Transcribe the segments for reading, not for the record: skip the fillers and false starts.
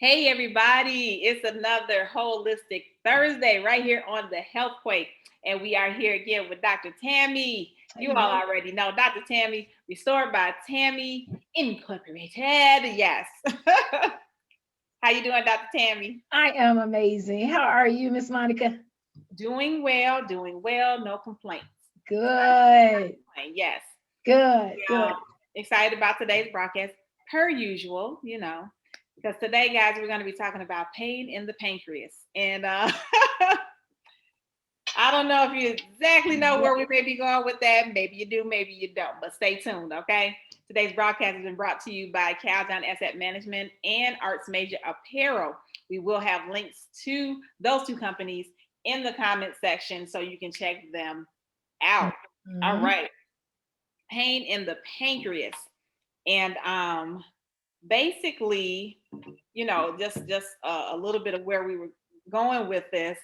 Hey everybody, it's another holistic Thursday right here on the Healthquake. And we are here again with Dr. Tammye. You all already know Dr. Tammye, restored by Tammye Incorporated. Yes. How you doing, Dr. Tammye? I am amazing. How are you, Miss Monica? Doing well, no complaints. Good. Yes. Good. Excited about today's broadcast, per usual, because today, guys, we're going to be talking about pain in the pancreas. And I don't know if you exactly know where we may be going with that. Maybe you do, maybe you don't, but stay tuned, okay? Today's broadcast has been brought to you by Caldown Asset Management and Arts Major Apparel. We will have links to those two companies in the comment section so you can check them out. Mm-hmm. All right. Pain in the pancreas. And basically, just a little bit of where we were going with this.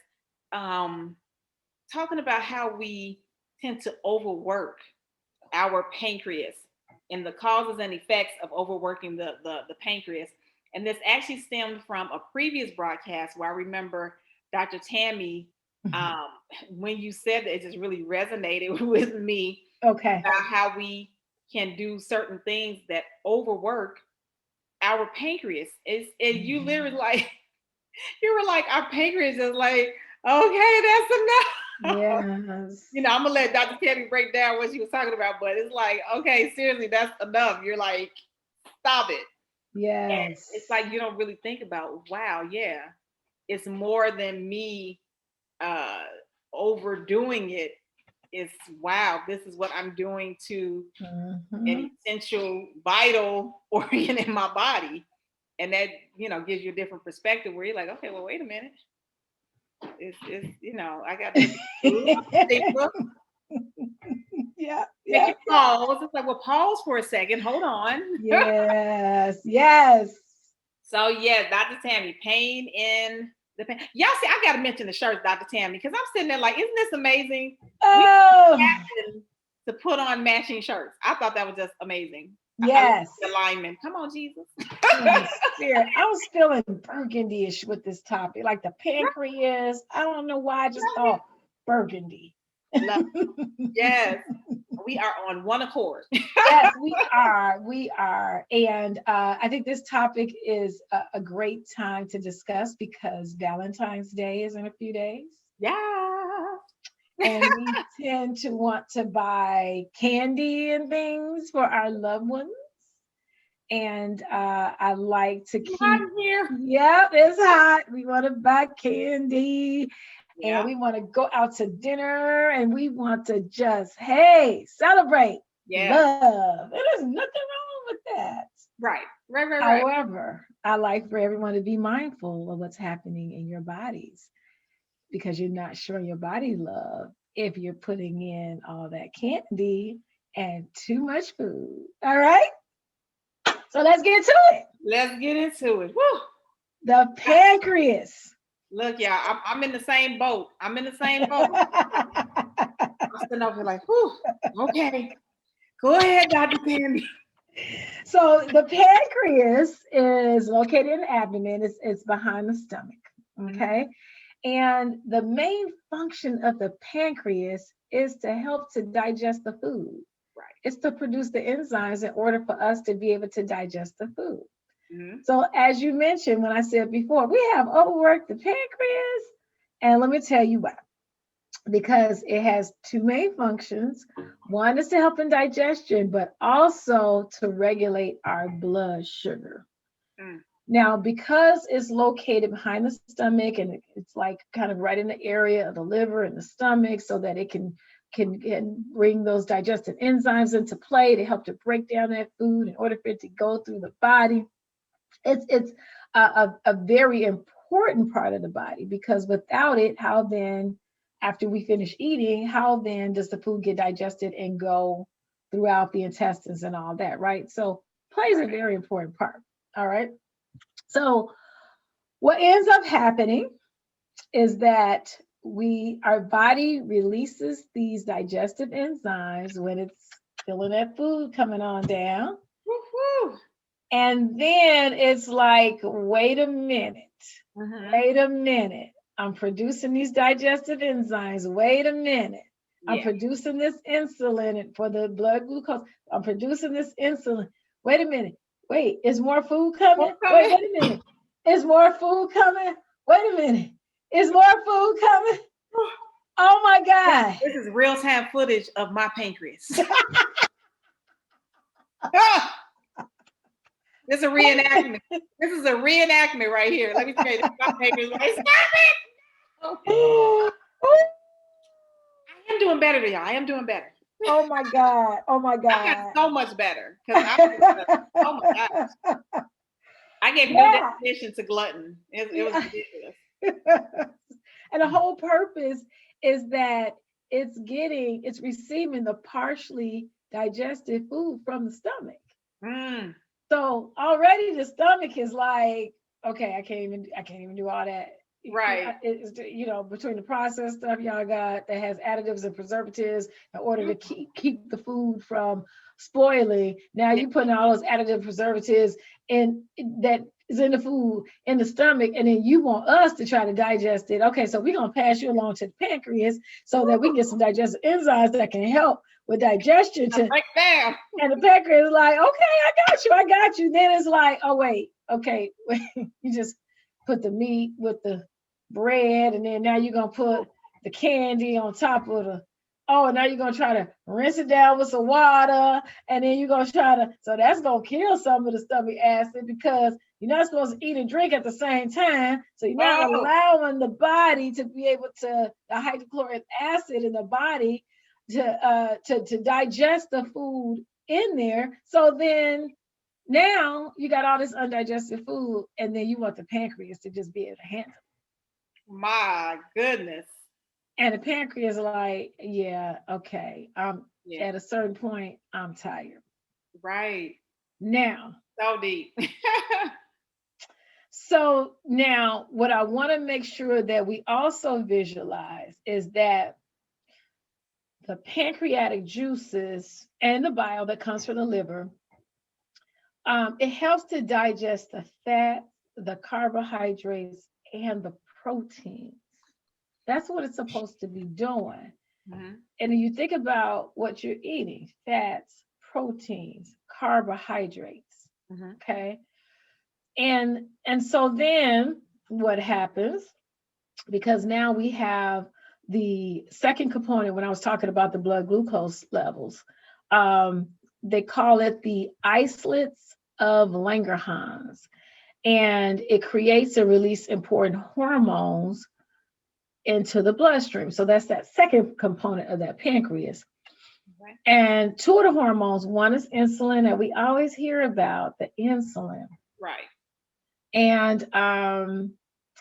Talking about how we tend to overwork our pancreas and the causes and effects of overworking the pancreas. And this actually stemmed from a previous broadcast where I remember Dr. Tammye, when you said that, it just really resonated with me. Okay. About how we can do certain things that overwork our pancreas. You literally like, you were like, our pancreas is like, okay, that's enough. Yes. I'm gonna let Dr. Tammye break down what she was talking about, but it's like, okay, seriously, that's enough. You're like, stop it. Yes. And it's like you don't really think about, wow, yeah, it's more than me overdoing it. It's wow, this is what I'm doing to an essential, vital organ in my body. And that, gives you a different perspective where you're like, okay, well, wait a minute. It's I got to yeah. Make it pause. It's like, well, pause for a second. Hold on. Yes. So yeah, Dr. Tammye, pain in the pain. Y'all see, I gotta mention the shirts, Dr. Tammye, because I'm sitting there like, isn't this amazing? Oh. We happened to put on matching shirts. I thought that was just amazing. Yes. Alignment. Come on, Jesus. Spirit. I was feeling burgundy-ish with this topic, like the pancreas. I don't know why I just thought burgundy. Yes. We are on one accord. Yes, we are. And I think this topic is a great time to discuss because Valentine's Day is in a few days. Yeah. And we tend to want to buy candy and things for our loved ones. And I like to keep. Yep, it's hot. We want to buy candy. Yeah. And we want to go out to dinner and we want to just, hey, celebrate love. There's nothing wrong with that. Right. However, I like for everyone to be mindful of what's happening in your bodies because you're not showing your body love if you're putting in all that candy and too much food. All right? So let's get into it. Woo. The pancreas. Look, y'all, I'm in the same boat. I'm sitting over here like, whew, okay. Go ahead, Dr. Tammye. So the pancreas is located in the abdomen. It's behind the stomach, okay? And the main function of the pancreas is to help to digest the food. Right. It's to produce the enzymes in order for us to be able to digest the food. So as you mentioned, when I said before, we have overworked the pancreas. And let me tell you why. Because it has two main functions. One is to help in digestion, but also to regulate our blood sugar. Now, because it's located behind the stomach and it's like kind of right in the area of the liver and the stomach so that it can bring those digestive enzymes into play to help to break down that food in order for it to go through the body. It's a very important part of the body because without it, how then, after we finish eating, how then does the food get digested and go throughout the intestines and all that, right? So plays a very important part, all right? So what ends up happening is that our body releases these digestive enzymes when it's feeling that food coming on down. Woo-hoo. And then it's like, wait a minute. Wait a minute. I'm producing these digestive enzymes. Wait a minute. I'm producing this insulin for the blood glucose. I'm producing this insulin. Wait a minute. Wait, is more food coming? Wait a minute. Is more food coming? Wait a minute. Is more food coming? Oh my God. This is real-time footage of my pancreas. This is a reenactment. This is a reenactment right here. Let me tell you, my pancreas. Stop it! I am doing better than y'all. I am doing better. Oh my God. Oh my God. I got so much better. Oh my gosh. I gave no definition to glutton. It was ridiculous. And the whole purpose is that it's receiving the partially digested food from the stomach. So already the stomach is like, okay, I can't even do all that. Right. It's, between the processed stuff y'all got that has additives and preservatives in order to keep the food from spoiling. Now you putting all those additive preservatives in that is in the food in the stomach, and then you want us to try to digest it. Okay, so we're gonna pass you along to the pancreas so that we can get some digestive enzymes that can help with digestion. Right there. And the pancreas is like, okay, I got you. Then it's like, oh wait, okay, you just put the meat with the bread, and then now you're gonna put the candy on top of now you're gonna try to rinse it down with some water, and then you're gonna so that's gonna kill some of the stomach acid because you're not supposed to eat and drink at the same time. So you're not allowing the body to be able to, the hydrochloric acid in the body to digest the food in there. So then now you got all this undigested food, and then you want the pancreas to just be able to handle it. My goodness. And the pancreas is like, yeah, okay. At a certain point, I'm tired. Right. Now. So deep. So now what I want to make sure that we also visualize is that the pancreatic juices and the bile that comes from the liver, it helps to digest the fat, the carbohydrates, and the proteins. That's what it's supposed to be doing. And if you think about what you're eating, fats, proteins, carbohydrates, okay? And so then what happens, because now we have the second component when I was talking about the blood glucose levels, they call it the isolates of Langerhans, and it creates and releases important hormones into the bloodstream. So that's that second component of that pancreas. Right. And two of the hormones, one is insulin that we always hear about, the insulin. Right. And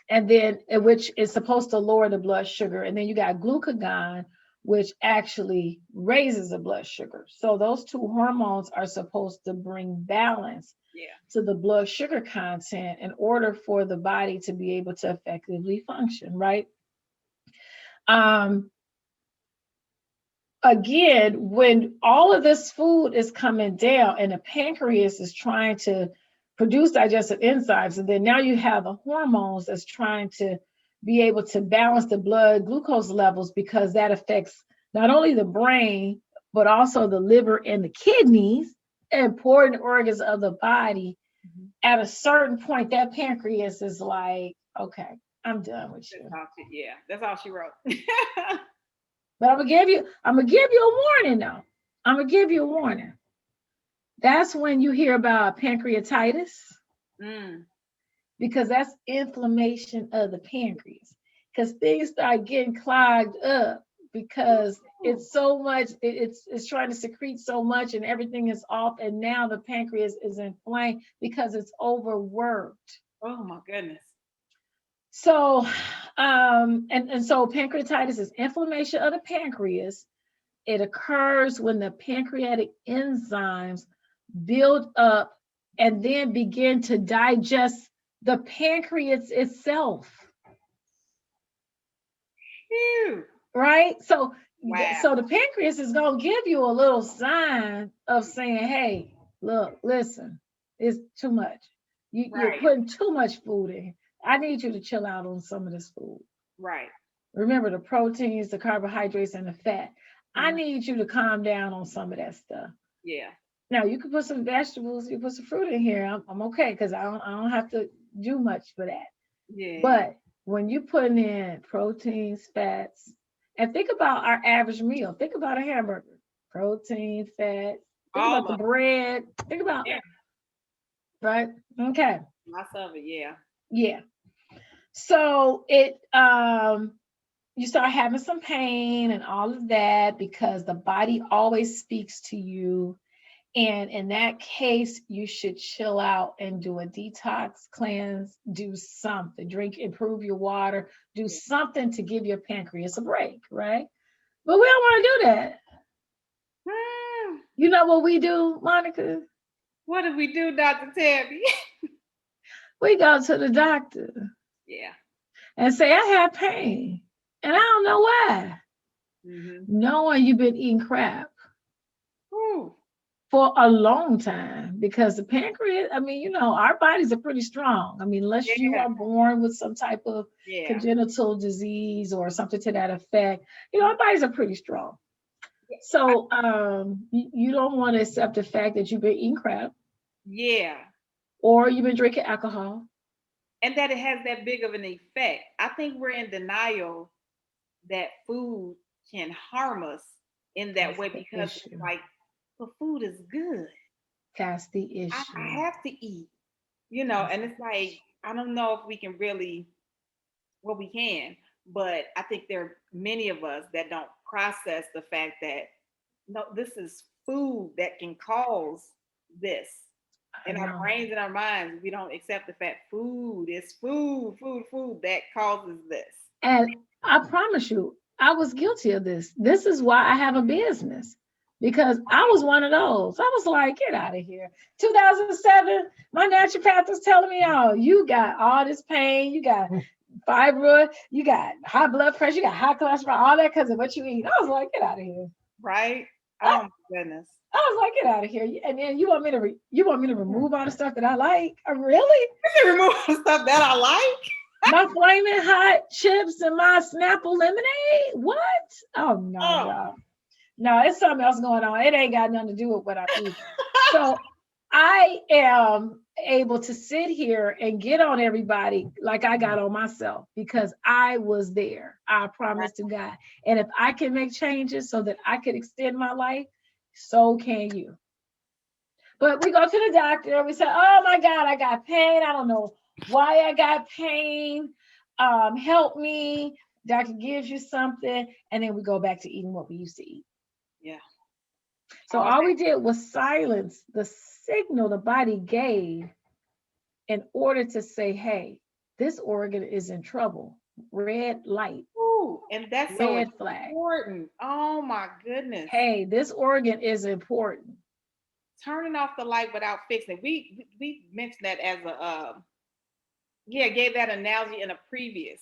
then which is supposed to lower the blood sugar. And then you got glucagon, which actually raises the blood sugar. So those two hormones are supposed to bring balance to the blood sugar content in order for the body to be able to effectively function, right? Again, when all of this food is coming down and the pancreas is trying to produce digestive enzymes, and then now you have the hormones that's trying to be able to balance the blood glucose levels, because that affects not only the brain, but also the liver and the kidneys, important organs of the body. At a certain point, that pancreas is like, okay, I'm done with you. Yeah, that's all she wrote. But I'm gonna give you a warning though. I'm gonna give you a warning. That's when you hear about pancreatitis, because that's inflammation of the pancreas. Because things start getting clogged up because it's so much, it's trying to secrete so much, and everything is off, and now the pancreas is inflamed because it's overworked. Oh my goodness. So, and so pancreatitis is inflammation of the pancreas. It occurs when the pancreatic enzymes build up and then begin to digest the pancreas itself. Ew. Right? So, so the pancreas is going to give you a little sign of saying, hey, look, listen, It's too much. You're Right. putting too much food in. I need you to chill out on some of this food. Right. Remember the proteins, the carbohydrates, and the fat. I Mhm. need you to calm down on some of that stuff. Yeah. Now you can put some vegetables, you put some fruit in here. I'm okay because I don't have to do much for that. Yeah. But when you put in proteins, fats, and think about our average meal. Think about a hamburger. Protein, fat. Think about All the of bread. Think about it. right. Okay. Yeah. Lots of it. Yeah. Yeah. So you start having some pain and all of that because the body always speaks to you. And in that case, you should chill out and do a detox cleanse, do something, drink, improve your water, do Yeah. something to give your pancreas a break, right? But we don't want to do that. Hmm. You know what we do, Monica? What did we do, Dr. Tammye? We go to the doctor Yeah. and say, I have pain. And I don't know why. Mm-hmm. Knowing you've been eating crap Ooh. for a long time because the pancreas, I mean, our bodies are pretty strong. I mean, unless you Yeah. are born with some type of Yeah. congenital disease or something to that effect, our bodies are pretty strong. So you don't want to accept the fact that you've been eating crap Yeah. or you've been drinking alcohol. And that it has that big of an effect. I think we're in denial that food can harm us in that That's way the because it's issue. like, the food is good. That's the I issue. have to eat, That's and it's like, I don't know if we can really, well, we can, but I think there are many of us that don't process the fact that, no, this is food that can cause this. I In our know. brains and our minds, we don't accept the fact food is food that causes this. And I promise you, I was guilty of this. This is why I have a business because I was one of those. I was like, get out of here. 2007, my naturopath was telling me, oh, you got all this pain, you got fibroid, you got high blood pressure, you got high cholesterol, all that because of what you eat. I was like, get out of here. Right? I, Oh my goodness. I was like, get out of here. And then you want me to remove all the stuff that I like? Really? You can remove the stuff that I like. My flaming hot chips and my Snapple lemonade? What? Oh no, Oh. y'all. No, it's something else going on. It ain't got nothing to do with what I'm eating. So I am able to sit here and get on everybody like I got on myself because I was there. I promise to God. And if I can make changes so that I could extend my life, so can you. But we go to the doctor. We say, oh my God, I got pain. I don't know why I got pain. Help me. Doctor gives you something. And then we go back to eating what we used to eat. Yeah. So all we did was silence the signal the body gave in order to say, hey, this organ is in trouble. Red light. Ooh, and that's so Red flag. important. Oh my goodness. Hey, this organ is important. Turning off the light without fixing it. We mentioned that as gave that analogy in a previous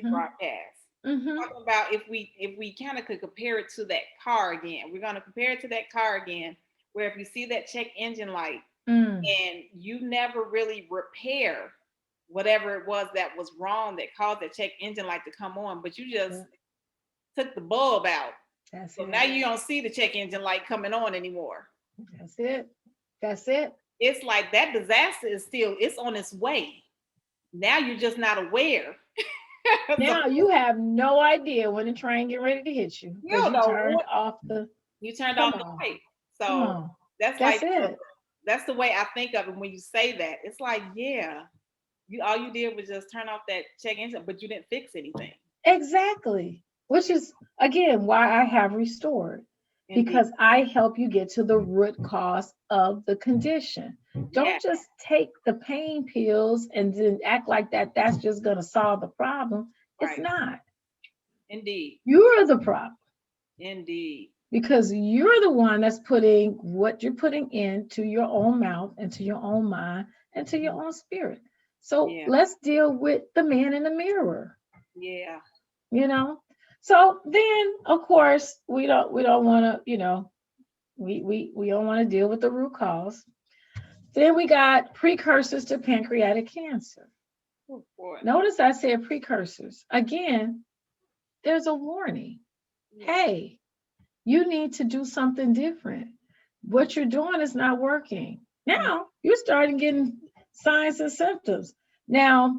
broadcast. Talking about if we kind of could compare it to that car again. We're gonna compare it to that car again, where if you see that check engine light and you never really repair whatever it was that was wrong that caused that check engine light to come on, but you just took the bulb out. So now you don't see the check engine light coming on anymore. That's it. That's it. It's like that disaster it's on its way. Now you're just not aware. Now you have no idea when the train get ready to hit you because you turned off the light. So that's it. That's the way I think of it when you say that. It's like, yeah, all you did was just turn off that check engine, but you didn't fix anything. Exactly. Which is again why I have restored. Indeed. Because I help you get to the root cause of the condition. Don't just take the pain pills and then act like that's just going to solve the problem. Right. It's not. Indeed. You're the problem. Indeed. Because you're the one that's putting what you're putting into your own mouth, into your own mind, and to your own spirit. So let's deal with the man in the mirror. Yeah. So then, of course, we don't want to, we don't want to deal with the root cause. Then we got precursors to pancreatic cancer. Oh, boy. Notice I said precursors. Again, there's a warning. Hey, you need to do something different. What you're doing is not working. Now you're starting getting signs and symptoms. Now,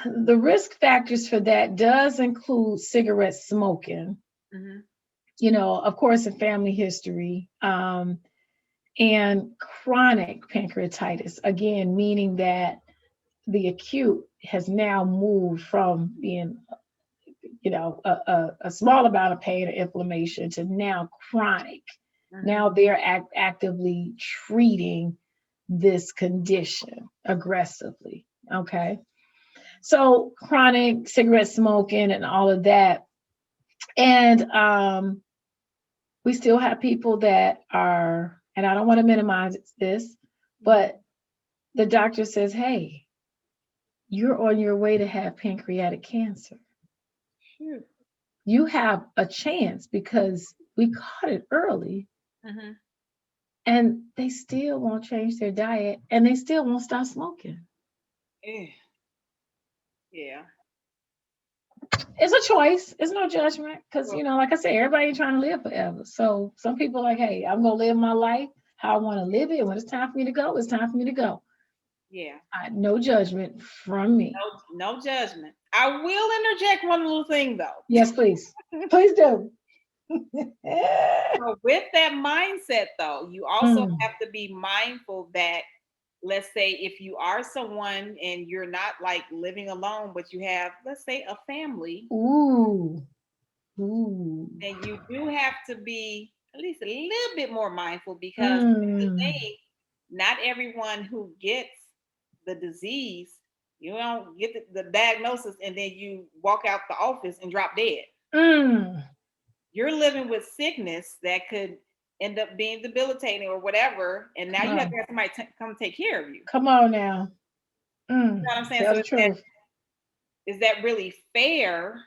the risk factors for that does include cigarette smoking, of course, a family history, and chronic pancreatitis, again, meaning that the acute has now moved from being, a small amount of pain or inflammation to now chronic. Now they're actively treating this condition aggressively. Okay. So chronic cigarette smoking and all of that. And we still have people that are, and I don't want to minimize this, but the doctor says, hey, you're on your way to have pancreatic cancer. You have a chance because we caught it early. And they still won't change their diet and they still won't stop smoking. Yeah. It's a choice. It's no judgment. Because, like I said, everybody ain't trying to live forever. So some people are like, hey, I'm going to live my life how I want to live it. When it's time for me to go, it's time for me to go. Yeah. No judgment from me. No judgment. I will interject one little thing, though. Yes, please. Please do. So with that mindset, though, you also have to be mindful that, let's say, if you are someone and you're not like living alone, but you have, let's say, a family, then you do have to be at least a little bit more mindful because the thing, not everyone who gets the disease, you don't get the diagnosis and then you walk out the office and drop dead. You're living with sickness that could end up being debilitating or whatever, and now you have to have somebody come take care of you. Come on now. You know what I'm saying? Tell the truth. Is that really fair?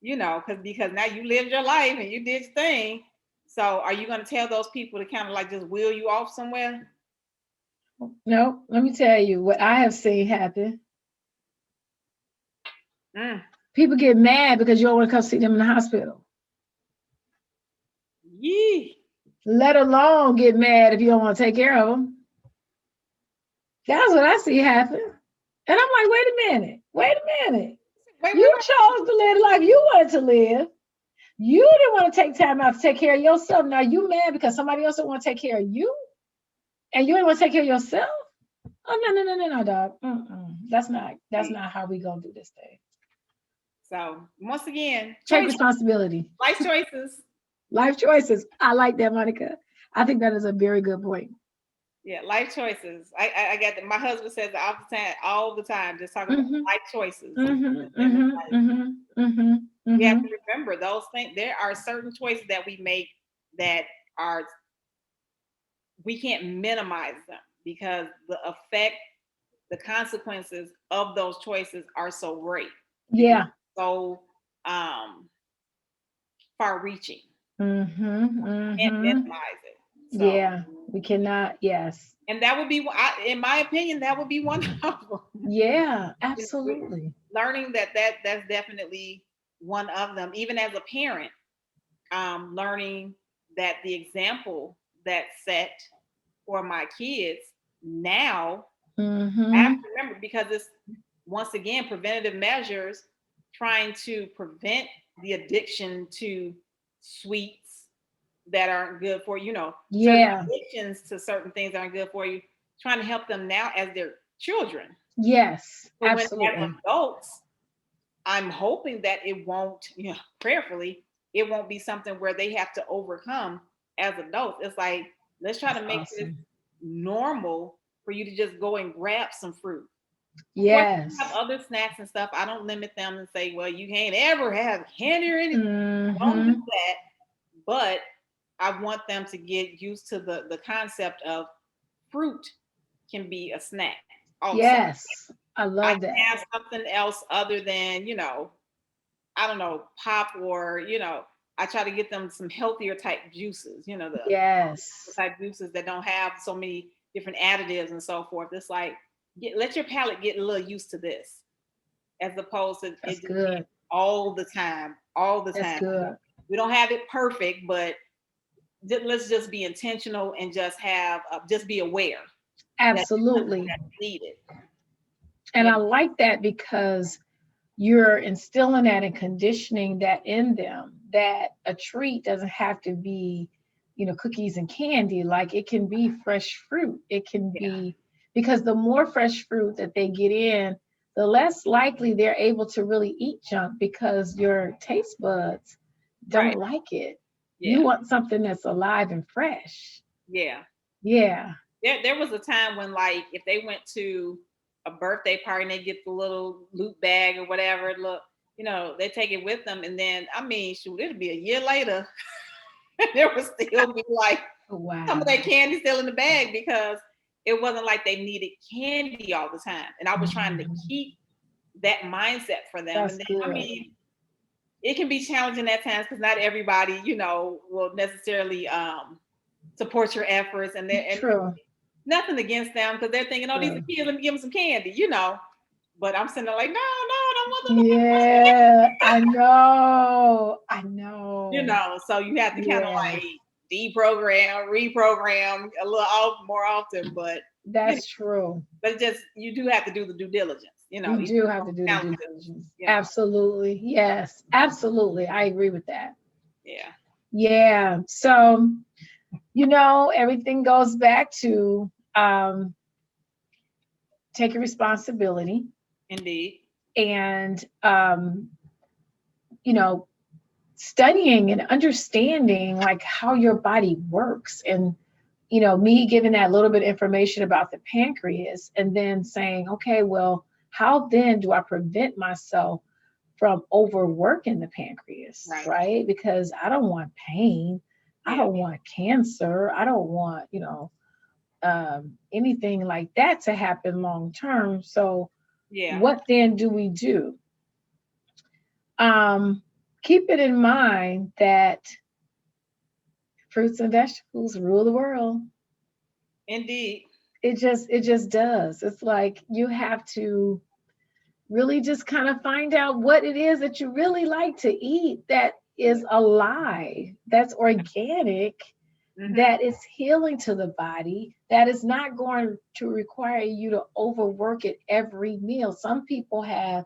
Because now you lived your life and you did your thing. So are you going to tell those people to kind of like just wheel you off somewhere? No, let me tell you what I have seen happen. People get mad because you don't want to come see them in the hospital. Yee. Let alone get mad if you don't want to take care of them. That's what I see happen. And I'm like, wait a minute. You chose to live the life you wanted to live. You didn't want to take time out to take care of yourself. Now you mad because somebody else don't want to take care of you? And you didn't want to take care of yourself? Oh, no, dog. That's not how we gonna do this thing. So once again, take responsibility. Life choices. Life choices. I like that, Monica. I think that is a very good point. Yeah, life choices. I get that. My husband says all the time, just talking about life choices. We have to remember those things. There are certain choices that we make that are, we can't minimize them because the effect, the consequences of those choices are so great. Yeah. So far reaching. Can't minimize it. So, yeah, we cannot. Yes. And that would be, in my opinion, that would be one of them. Yeah, absolutely. Learning that's definitely one of them. Even as a parent, learning that the example that's set for my kids now, I have to remember, because it's, once again, preventative measures, trying to prevent the addiction to sweets that aren't good for you, certain addictions to certain things aren't good for you, trying to help them now as their children. Yes, but absolutely. When as adults, I'm hoping that it won't, prayerfully, it won't be something where they have to overcome as adults. It's like, let's try to make this normal for you to just go and grab some fruit. Yes. Have other snacks and stuff. I don't limit them and say, well, you can't ever have candy or anything. Don't do that. But I want them to get used to the concept of fruit can be a snack. Also. Yes, I love that. Have something else other than, I don't know, pop or, I try to get them some healthier type juices, the yes type juices that don't have so many different additives and so forth. It's like let your palate get a little used to this, as opposed to That's it just being good. all the time, all the That's time. good. We don't have it perfect, but let's just be intentional and just be aware Absolutely. that's needed. And Yeah. I like that because you're instilling that and conditioning that in them, that a treat doesn't have to be, cookies and candy. Like it can be fresh fruit. It can be, because the more fresh fruit that they get in, the less likely they're able to really eat junk because your taste buds don't like it. You want something that's alive and fresh. Yeah. Yeah. There was a time when, like, if they went to a birthday party and they get the little loot bag or whatever, look, they take it with them, and then shoot, it'll be a year later. There would still be like some of that candy still in the bag because it wasn't like they needed candy all the time. And I was trying to keep that mindset for them. That's and then, good. It can be challenging at times because not everybody, will necessarily support your efforts. And True. Nothing against them because they're thinking, oh, these are kids, let me give them some candy, But I'm sitting there like, no, I don't want them. Yeah, I know. So you have to kind of like reprogram a little more often, but that's true. But you do have to do the due diligence, You do have to do the due diligence. Absolutely. Yes, absolutely. I agree with that. Yeah. Yeah. So, everything goes back to taking responsibility. Indeed. And, studying and understanding like how your body works, and me giving that little bit of information about the pancreas, and then saying, okay, well, how then do I prevent myself from overworking the pancreas, right? Because I don't want pain. I don't want cancer. I don't want, anything like that to happen long term. So what then do we do? Keep it in mind that fruits and vegetables rule the world. Indeed. It just does. It's like you have to really just kind of find out what it is that you really like to eat that is alive, that's organic, that is healing to the body, that is not going to require you to overwork it every meal. Some people have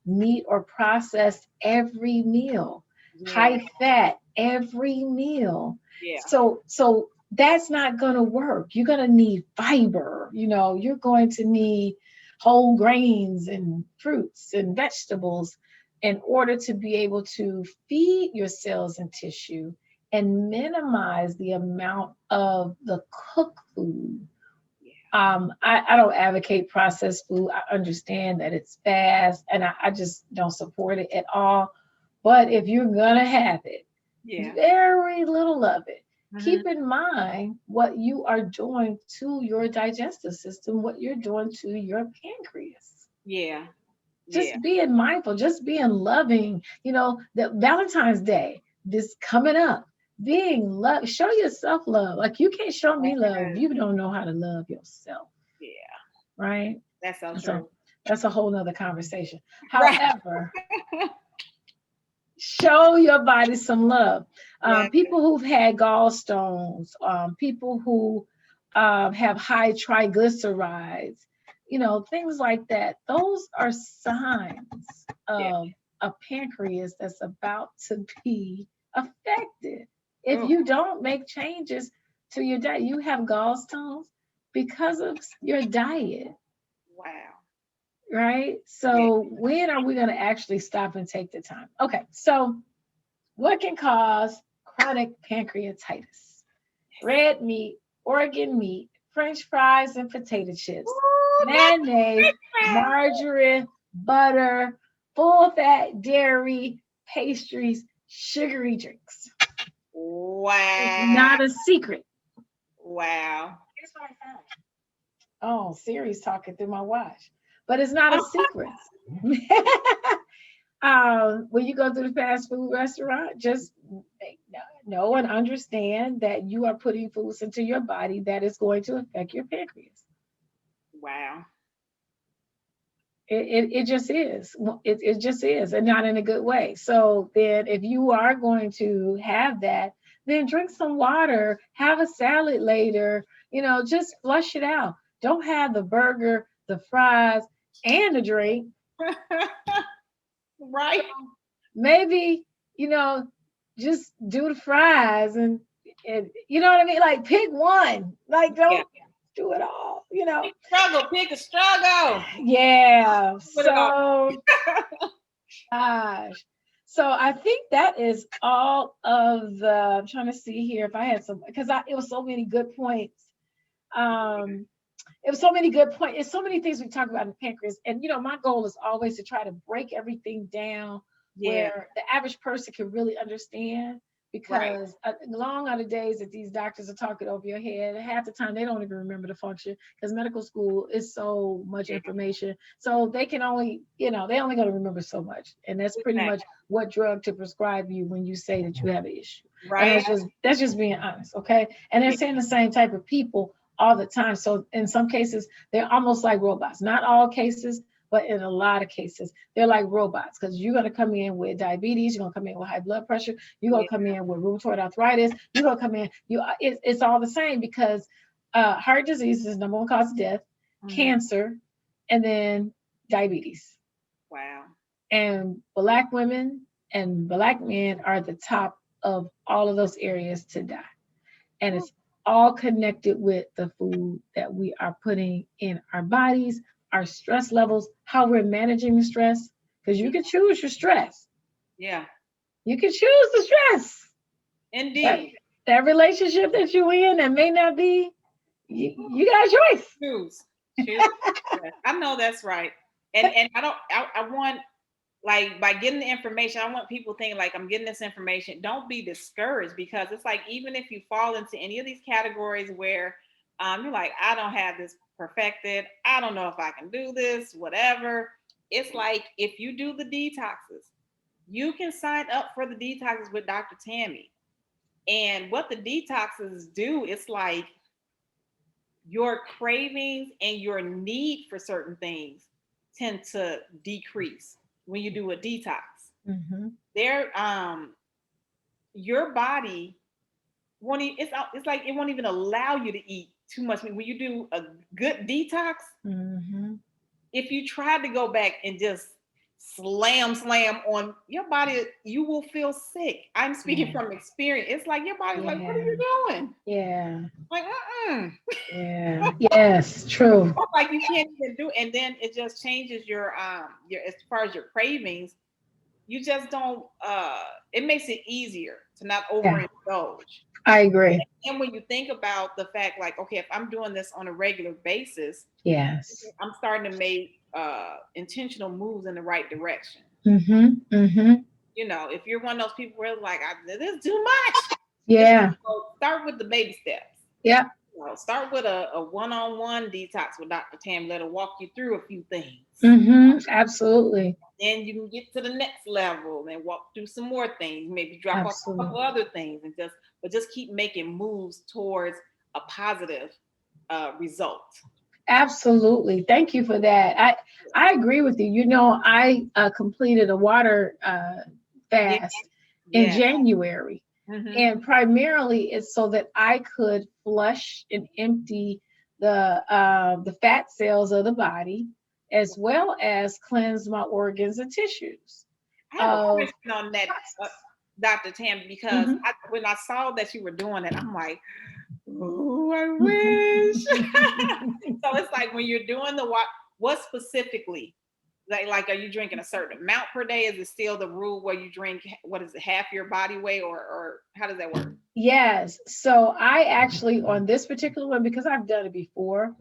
meat or processed every meal, high fat every meal. So that's not going to work. You're going to need fiber, you're going to need whole grains and fruits and vegetables in order to be able to feed your cells and tissue and minimize the amount of the cooked food. I don't advocate processed food. I understand that it's fast and I just don't support it at all. But if you're going to have it, very little of it. Keep in mind what you are doing to your digestive system, what you're doing to your pancreas. Just being mindful, just being loving, that Valentine's Day, this coming up, being love, show yourself love. Like you can't show me love if you don't know how to love yourself. Right? That's so true. So that's a whole nother conversation. However, show your body some love. People who've had gallstones, people who have high triglycerides, things like that. Those are signs of a pancreas that's about to be affected. If you don't make changes to your diet, you have gallstones because of your diet. Wow. Right? So when are we going to actually stop and take the time? Okay, so what can cause chronic pancreatitis? Red meat, organ meat, French fries and potato chips, mayonnaise, margarine, butter, full fat dairy, pastries, sugary drinks. Wow. It's not a secret. Wow. Here's what I found. Oh, Siri's talking through my watch. But it's not a secret. When you go to the fast food restaurant, just know and understand that you are putting foods into your body that is going to affect your pancreas. Wow. It just is. It just is, and not in a good way. So then, if you are going to have that, then drink some water, have a salad later. Just flush it out. Don't have the burger, the fries, and the drink. Right. Maybe just do the fries and you know what I mean. Like pick one. Like Yeah. don't do it all. Pick a struggle. Yeah. Put it on. So gosh. So I think that is all of the. I'm trying to see here if I had some because it was so many good points. Um, it was so many good points. It's so many things we talk about in the pancreas, and my goal is always to try to break everything down Yeah. where the average person can really understand. Right. Because long are the days that these doctors are talking over your head. Half the time they don't even remember the function because medical school is so much Yeah. information. So they can only, they only going to remember so much, and that's pretty much Exactly. what drug to prescribe you when you say that you have an issue. And Right. that's just being honest, okay? And they're Yeah. saying the same type of people all the time. So in some cases, they're almost like robots. Not all cases, but in a lot of cases, they're like robots because you're going to come in with diabetes, you're going to come in with high blood pressure, you're going Yeah. to come in with rheumatoid arthritis, you're going to come in, it's all the same because heart disease is number one cause of death, Mhm. cancer, and then diabetes. Wow. And Black women and Black men are the top of all of those areas to die. And Woo. it's all connected with the food that we are putting in our bodies, our stress levels, how we're managing the stress. Because you can choose your stress. Yeah. You can choose the stress. That, Indeed. that relationship that you're in that may not be, you got a choice. Choose. Choose. Yes. I know that's right. And I don't. I want, like, by getting the information, I want people thinking like I'm getting this information. Don't be discouraged because it's like even if you fall into any of these categories where you're like, I don't have this perfected, I don't know if I can do this, whatever. It's like if you do the detoxes, you can sign up for the detoxes with Dr. Tammye. And what the detoxes do, it's like your cravings and your need for certain things tend to decrease when you do a detox. Mm-hmm. There, your body won't. It's like it won't even allow you to eat too much. When you do a good detox, Mm-hmm. if you try to go back and just slam on your body, you will feel sick. I'm speaking Yeah. from experience. It's like your body's like, what are Yeah. you doing? Yeah. Like, Yeah. Yes. True. like you can't even do. And then it just changes your as far as your cravings. You just don't. It makes it easier to not Yeah. overindulge. I agree. And when you think about the fact, like, okay, if I'm doing this on a regular basis, Yes. I'm starting to make intentional moves in the right direction. Mm-hmm. Mm-hmm. If you're one of those people where like, this is too much, it's Yeah. start with the baby steps. Yeah. Start with a one-on-one detox with Dr. Tam. Let her walk you through a few things. Mm-hmm. Absolutely. Then you can get to the next level and walk through some more things. Maybe drop off a couple Absolutely. other things and just keep making moves towards a positive result. Absolutely. Thank you for that. I agree with you. I completed a water Yeah, fast in yeah. January, Mm-hmm. and primarily it's so that I could flush and empty the fat cells of the body, as well as cleanse my organs and tissues I have a of question on that, uh, toxins. Dr. Tam, because Mhm. when I saw that you were doing it, I'm like, oh, I wish. So it's like when you're doing what specifically? Like, are you drinking a certain amount per day? Is it still the rule where you drink, what is it, half your body weight, or how does that work? Yes. So I actually, on this particular one, because I've done it before,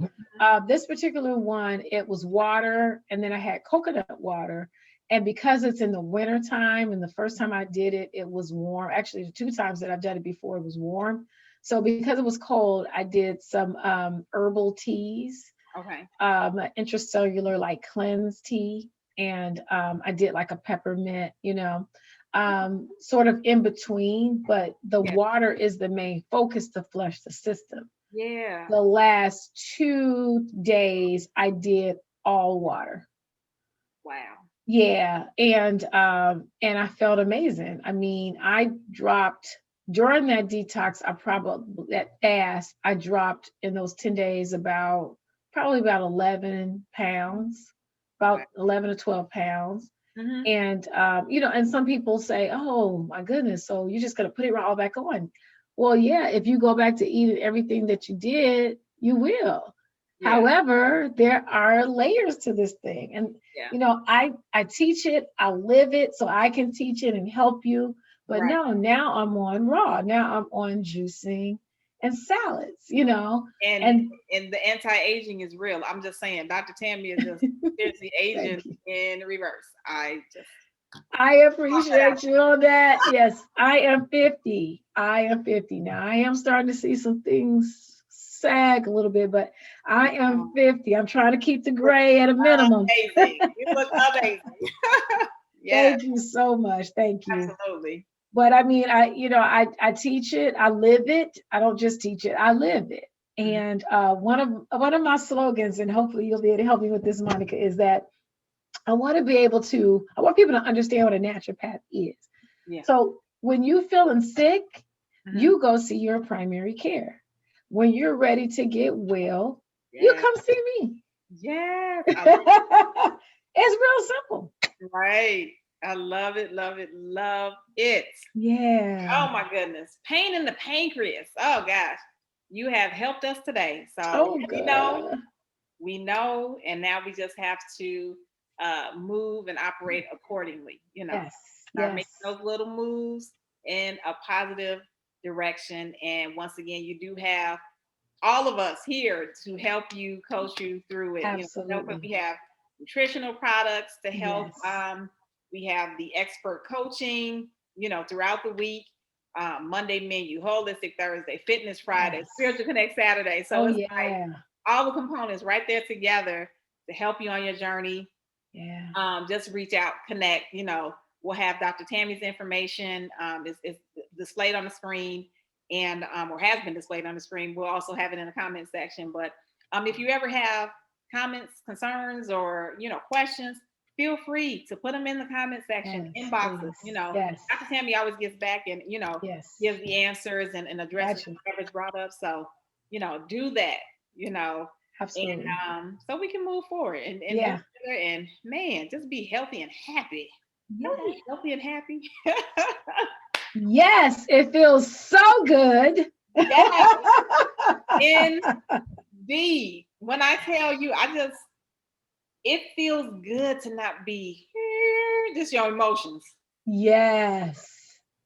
this particular one, it was water, and then I had coconut water. And because it's in the winter time, and the first time I did it, it was warm. Actually, the two times that I've done it before, it was warm. So because it was cold, I did some herbal teas, Okay. intracellular like cleanse tea. and I did like a peppermint, sort of in between, but the Yeah. water is the main focus to flush the system. Yeah. The last 2 days I did all water. Wow. Yeah, and I felt amazing. I mean, I dropped during that detox, that fast, I dropped in those 10 days probably about 11 pounds, Wow. about 11 to 12 pounds. Mm-hmm. And and some people say, "Oh my goodness, so you're just gonna put it all back on?" Well, yeah, if you go back to eating everything that you did, you will. Yeah. However, there are layers to this thing, and Yeah. I teach it, I live it, so I can teach it and help you. But Right. no, now I'm on raw. Now I'm on juicing and salads. And And and the anti-aging is real. I'm just saying, Dr. Tammye is just seriously aging thank you. in reverse. I just I thought that out. appreciate you on that. Yes, I am 50. I am 50 now. I am starting to see some things sag a little bit, but I am 50. I'm trying to keep the You look gray at a minimum. amazing. You look amazing. Yeah, Thank you so much. Thank you. absolutely. But I mean, I teach it, I live it. I don't just teach it, I live it. Mhm. And one of my slogans, and hopefully you'll be able to help me with this, Monica, is that I want people to understand what a naturopath is. Yeah. So when you feeling sick, Mhm. you go see your primary care. When you're ready to get well, you Yeah. come see me. Yes. It's real simple. Right. I love it, love it, love it. Yeah. Oh my goodness. Pain in the pancreas. Oh gosh. You have helped us today. So Oh, yeah, good. we know, and now we just have to move and operate accordingly, Yes. start making Yes. those little moves in a positive direction. And once again, you do have all of us here to help you, coach you through it. Absolutely. We have nutritional products to help. Yes. We have the expert coaching, throughout the week. Monday menu, holistic Thursday, fitness Friday, Yes. spiritual connect Saturday. So Oh, it's like yeah. all the components right there together to help you on your journey. Yeah. Just reach out, connect. We'll have Dr. Tammy's information. Is displayed on the screen, and or has been displayed on the screen. We'll also have it in the comment section. But if you ever have comments, concerns, or questions, feel free to put them in the comment section, Yes. inboxes. Please. Yes. Dr. Tammy always gets back and Yes. gives the answers and addresses Gotcha. whatever's brought up. So do that. And Absolutely. so we can move forward and move Yeah. together, and man, just be healthy and happy. Can we Yeah. be healthy and happy? Yes. It feels so good. Yes, indeed. When I tell you, it feels good to not be just your emotions. Yes.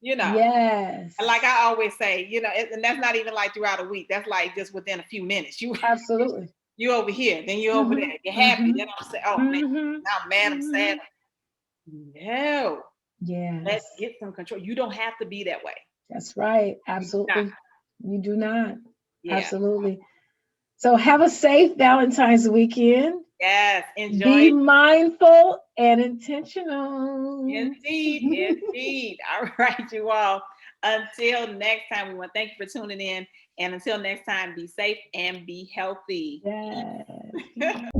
You know, Yes. like I always say, and that's not even like throughout a week. That's like just within a few minutes. Absolutely. You over here, then you over Mm-hmm. there. You're happy. Mm-hmm. Then I'm saying, oh man, Mm-hmm. now I'm mad, I'm Mm-hmm. sad. No, let's Yes. get some control. You don't have to be that way. That's right. You do not. Absolutely. You do not. Yeah. Absolutely. So have a safe Valentine's weekend. Yes. Enjoy. Be mindful and intentional. Indeed. Indeed. All right, you all. Until next time, we want to thank you for tuning in. And until next time, be safe and be healthy. Yes.